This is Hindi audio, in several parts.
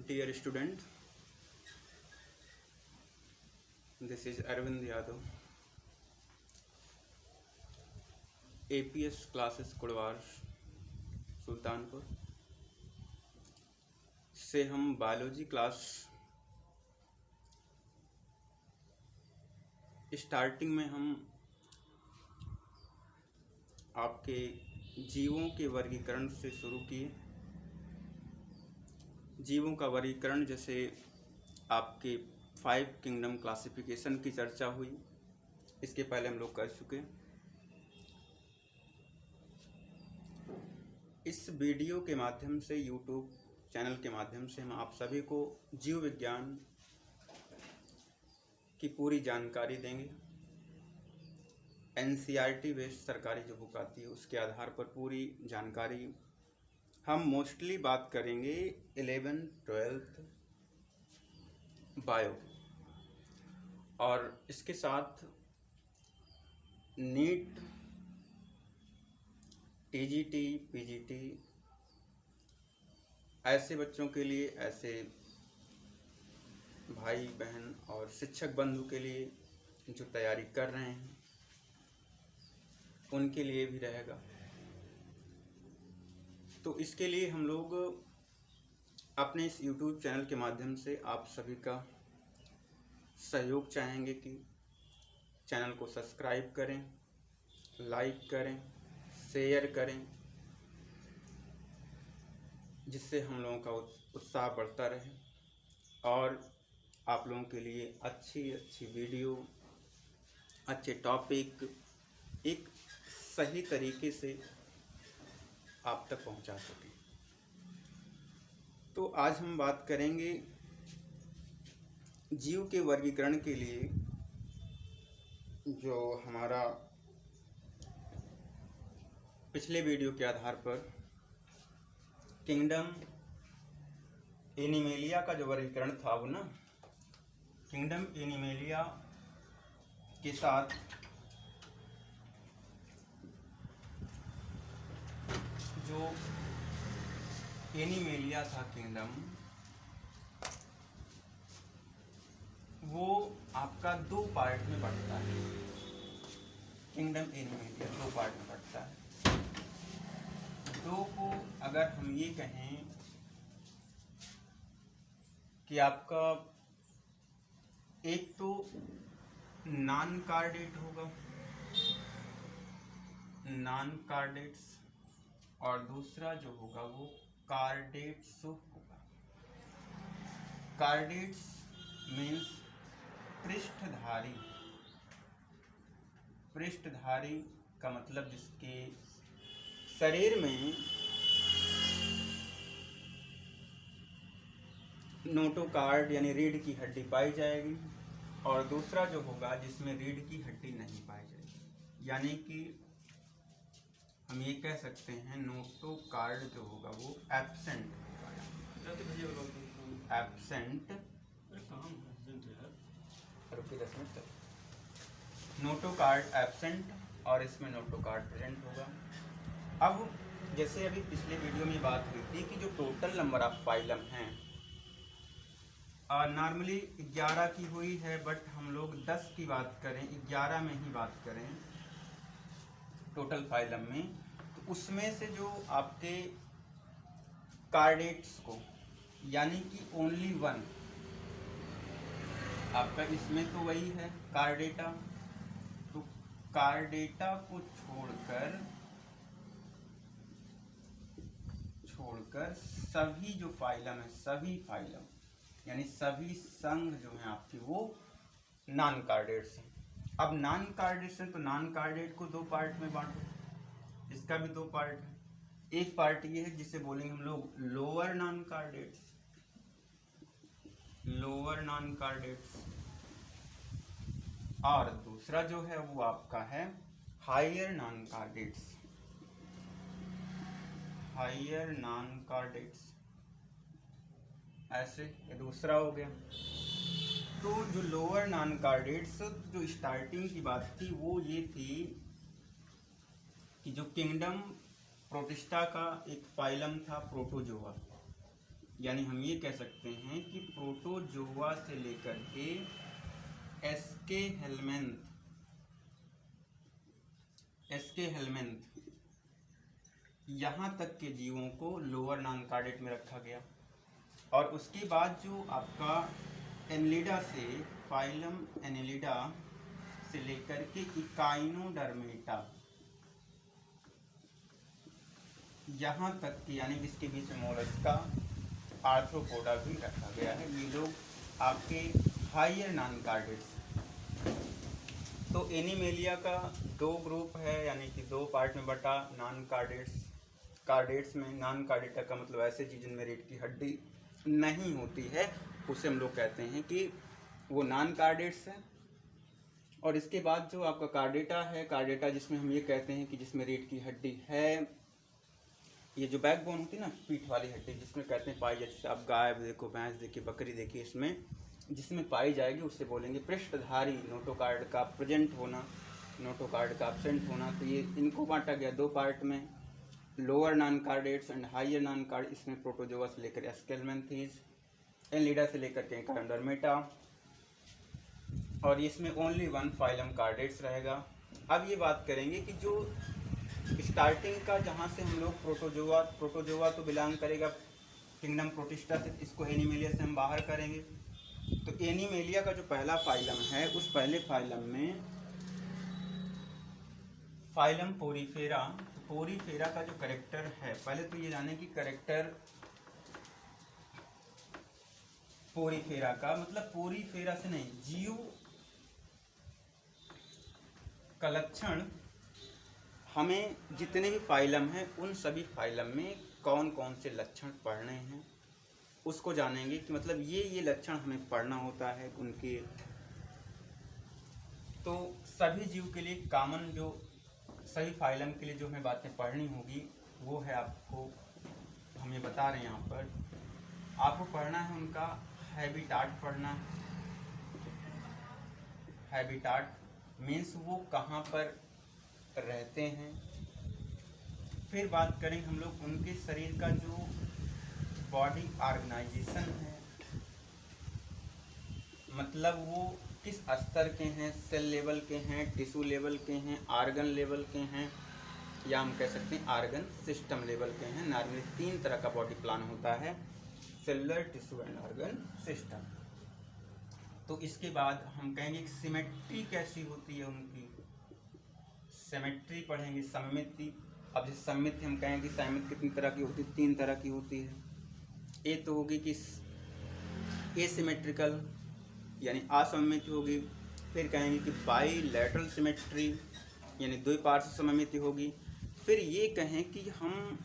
Dear student, this is Arvind Yadav, APS classes Kurwar Sultanpur से हम बायोलॉजी क्लास स्टार्टिंग में हम आपके जीवों के वर्गीकरण से शुरू किए। जीवों का वर्गीकरण जैसे आपके 5 किंगडम क्लासिफिकेशन की चर्चा हुई, इसके पहले हम लोग कर चुके। इस वीडियो के माध्यम से यूट्यूब चैनल के माध्यम से हम आप सभी को जीव विज्ञान की पूरी जानकारी देंगे। NCERT बेस्ड सरकारी जो बुक आती है उसके आधार पर पूरी जानकारी हम मोस्टली बात करेंगे 11th 12th बायो और इसके साथ नीट TGT PGT ऐसे बच्चों के लिए, ऐसे भाई बहन और शिक्षक बंधु के लिए जो तैयारी कर रहे हैं उनके लिए भी रहेगा। तो इसके लिए हम लोग अपने इस YouTube चैनल के माध्यम से आप सभी का सहयोग चाहेंगे कि चैनल को सब्सक्राइब करें, लाइक करें, शेयर करें, जिससे हम लोगों का उत्साह बढ़ता रहे और आप लोगों के लिए अच्छी अच्छी वीडियो, अच्छे टॉपिक एक सही तरीके से आप तक पहुंचा सकें। तो आज हम बात करेंगे जीव के वर्गीकरण के लिए जो हमारा पिछले वीडियो के आधार पर किंगडम एनिमेलिया का जो वर्गीकरण था वो ना किंगडम एनिमेलिया के साथ जो एनिमेलिया था किंगडम, वो आपका 2 पार्ट में बढ़ता है। किंगडम एनिमेलिया 2 पार्ट में बढ़ता है। 2 को अगर हम ये कहें कि आपका एक तो नॉन कार्डेट होगा, नॉन कार्डेट्स, और दूसरा जो होगा वो कार्डेट्स होगा। Chordates means पृष्ठधारी। पृष्ठधारी का मतलब जिसके शरीर में नोटोकार्ड यानी रीढ़ की हड्डी पाई जाएगी, और दूसरा जो होगा जिसमें रीढ़ की हड्डी नहीं पाई जाएगी, यानी कि हम ये कह सकते हैं नोटोकार्ड जो होगा वो एब्सेंट होगा। एब्सेंट रुकिए 10 मिनट तक। नोटोकार्ड एब्सेंट और इसमें नोटोकार्ड प्रेजेंट होगा। अब जैसे अभी पिछले वीडियो में बात हुई थी कि जो टोटल नंबर ऑफ फाइलम हैं नॉर्मली 11 की हुई है, बट हम लोग 10 की बात करें, 11 में ही बात करें टोटल फाइलम में, तो उसमें से जो आपके कार्डेट्स को यानी कि ओनली 1 आपका इसमें तो वही है कार्डेटा, तो कार्डेटा को छोड़कर सभी जो फाइलम है, सभी फाइलम यानी सभी संघ जो हैं आपके वो नॉन कार्डेट्स हैं। अब नॉन कार्डेट्स हैं तो नॉन कार्डेट को 2 पार्ट में बांटो, इसका भी 2 पार्ट है। एक पार्ट ये है जिसे बोलेंगे हम लोग lower non chordates, lower non chordates, और दूसरा जो है वो आपका है higher non chordates, higher non chordates. ऐसे ये दूसरा हो गया। तो जो लोअर नॉन कार्डेट्स, जो स्टार्टिंग की बात थी वो ये थी कि जो किंगडम प्रोटिस्टा का एक फाइलम था प्रोटोजोआ, यानी हम ये कह सकते हैं कि प्रोटोजोआ से लेकर के एस्के हेलमिंथ यहाँ तक के जीवों को लोअर नॉन कार्डेट में रखा गया। और उसके बाद जो आपका एनिलिडा से, फाइलम एनिलिडा से लेकर के इकाइनोडर्मेटा यहाँ तक कि यानी इसके बीच में मोलस्का, आर्थ्रोपोडा भी रखा गया है। ये लोग आपके हायर नॉन कार्डेट्स। तो एनिमेलिया का दो ग्रुप है, यानी कि दो पार्ट में बटा। नॉन कार्डेट्स में नॉन कार्डेटा का मतलब ऐसे चीज जिनमें रीढ़ की हड्डी नहीं होती है, उसे हम लोग कहते हैं कि वो नॉन कार्डेट्स है। और इसके बाद जो आपका कार्डेटा है, कार्डेटा जिसमें हम ये कहते हैं कि जिसमें रीढ़ की हड्डी है, ये जो बैकबोन होती है ना, पीठ वाली हड्डी जिसमें कहते हैं पाई, जैसे आप गाय देखो, भैंस देखिए, बकरी देखिए, इसमें जिसमें पाई जाएगी उससे बोलेंगे पृष्ठधारी नोटोकार्ड का प्रेजेंट होना, नोटोकार्ड का एब्सेंट होना। तो ये इनको बांटा गया दो पार्ट में, lower non chordates and higher non chord. इसमें प्रोटोजोआ से लेकर एस्केलमेंथीज, एनिलिडा से लेकर के इकाइनोडर्मेटा, और इसमें ओनली वन फाइलम कार्डेट्स रहेगा। अब ये बात करेंगे कि जो स्टार्टिंग का जहाँ से हम लोग प्रोटोजोआ तो बिलोंग करेगा किंगडम प्रोटिस्टा से, इसको एनिमेलिया से हम बाहर करेंगे। तो एनिमेलिया का जो पहला फाइलम है, उस पहले फाइलम में फाइलम पोरीफेरा। पोरीफेरा का जो करेक्टर है, पहले तो ये जाने कि करेक्टर पोरीफेरा का मतलब पोरीफेरा से नहीं, जीव का लक्षण। हमें जितने भी फाइलम हैं उन सभी फाइलम में कौन कौन से लक्षण पढ़ने हैं उसको जानेंगे, कि मतलब ये लक्षण हमें पढ़ना होता है उनके। तो सभी जीव के लिए कॉमन, जो सभी फाइलम के लिए जो हमें बातें पढ़नी होगी वो है, आपको हम ये बता रहे हैं यहाँ पर। आपको पढ़ना है उनका हैबिटाट पढ़ना है। हैबिटाट मीन्स वो कहाँ पर रहते हैं। फिर बात करेंगे हम लोग उनके शरीर का जो बॉडी ऑर्गेनाइजेशन है, मतलब वो किस स्तर के हैं, सेल लेवल के हैं, टिश्यू लेवल के हैं, आर्गन लेवल के हैं, या हम कह सकते हैं आर्गन सिस्टम लेवल के हैं। नॉर्मली 3 तरह का बॉडी प्लान होता है, cellular, tissue and argon system. तो इसके बाद हम कहेंगे सिमेट्री कैसी होती है उनकी, सिमेट्री पढ़ेंगे, सममिति। अब जैसे सममिति हम कहेंगे सममिति कितनी तरह की होती है, 3 तरह की होती है। एक तो होगी कि एसिमेट्रिकल यानी असममिति होगी। फिर कहेंगे कि बाईलैटरल सिमेट्री यानी द्विपार्श्व सममिति होगी। फिर ये कहें कि हम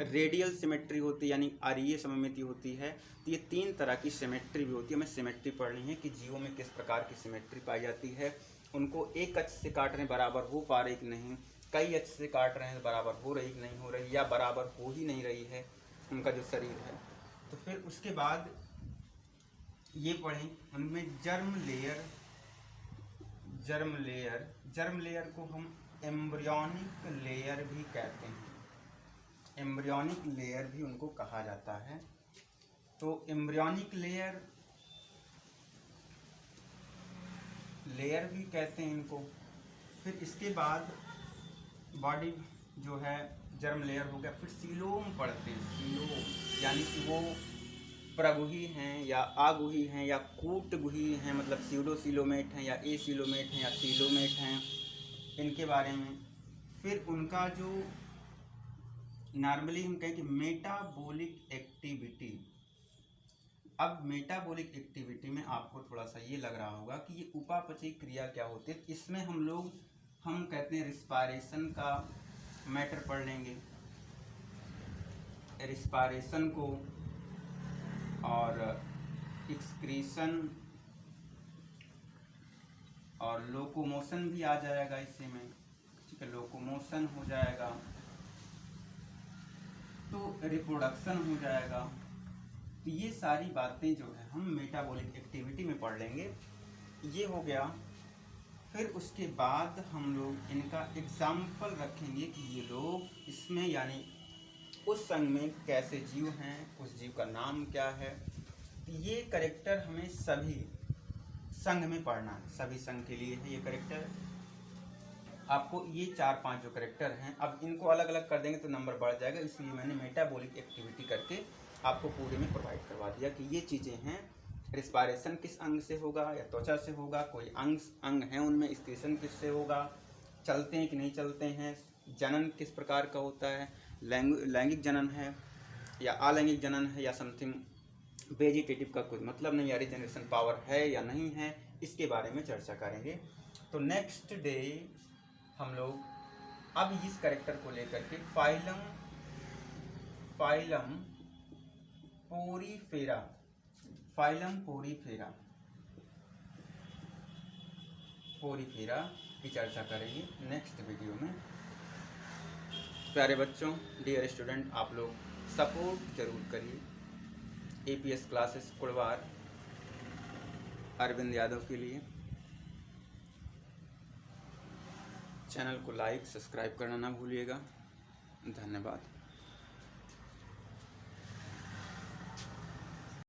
रेडियल सिमेट्री होती है यानी आरीय सममिति होती है। तो ये 3 तरह की सिमेट्री भी होती है। हमें सिमेट्री पढ़नी है कि जीवों में किस प्रकार की सिमेट्री पाई जाती है। उनको एक अक्ष से काट रहे हैं बराबर हो पा रही कि नहीं, कई अक्ष से काट रहे हैं बराबर हो रही कि नहीं हो रही, या बराबर हो ही नहीं रही है उनका जो शरीर है। तो फिर उसके बाद ये पढ़ें उनमें जर्म लेयर को हम एम्ब्रियोनिक लेयर भी कहते हैं। एम्ब्रियोनिक लेयर भी उनको कहा जाता है। तो एम्ब्रियोनिक लेयर भी कहते हैं इनको। फिर इसके बाद बॉडी जो है जर्म लेयर हो गया। फिर सीलोम पढ़ते हैं। सीलोम यानी कि वो प्रगुही हैं या आगुही हैं या कूटगुही हैं, मतलब सीडोसीलोमेट हैं या एसीलोमेट हैं या सीलोमेट हैं, इनके बारे में। फिर उनका जो नॉर्मली हम कहें कि मेटाबॉलिक एक्टिविटी। अब मेटाबॉलिक एक्टिविटी में आपको थोड़ा सा ये लग रहा होगा कि ये उपापचयी क्रिया क्या होती है। इसमें हम कहते हैं रिस्पायरेशन का मैटर पढ़ लेंगे, रिस्पायरेशन को, और एक्सक्रीशन और लोकोमोशन भी आ जाएगा इसी में, ठीक है, लोकोमोशन हो जाएगा। तो रिप्रोडक्शन हो जाएगा। तो ये सारी बातें जो है हम मेटाबॉलिक एक्टिविटी में पढ़ लेंगे। ये हो गया। फिर उसके बाद हम लोग इनका एग्जाम्पल रखेंगे कि ये लोग इसमें यानी उस संघ में कैसे जीव हैं, उस जीव का नाम क्या है। ये करेक्टर हमें सभी संघ में पढ़ना है, सभी संघ के लिए है ये करेक्टर। आपको ये 4-5 जो करेक्टर हैं, अब इनको अलग अलग कर देंगे तो नंबर बढ़ जाएगा, इसलिए मैंने मेटाबॉलिक एक्टिविटी करके आपको पूरे में प्रोवाइड करवा दिया कि ये चीज़ें हैं। रिस्पायरेशन किस अंग से होगा या त्वचा से होगा, कोई अंग है उनमें, एक्सक्रीशन किससे होगा, चलते हैं कि नहीं चलते हैं, जनन किस प्रकार का होता है, लैंगिक जनन है या अलैंगिक जनन है या समथिंग वेजिटेटिव का कोई मतलब नहीं, या रिजनरेशन पावर है या नहीं है, इसके बारे में चर्चा करेंगे। तो नेक्स्ट डे हम लोग अब इस करेक्टर को लेकर के फाइलम पोरीफेरा की चर्चा करेंगे नेक्स्ट वीडियो में। प्यारे बच्चों, डियर स्टूडेंट, आप लोग सपोर्ट जरूर करिए एपीएस क्लासेस कुड़वार अरविंद यादव के लिए। चैनल को लाइक सब्सक्राइब करना ना भूलिएगा। धन्यवाद।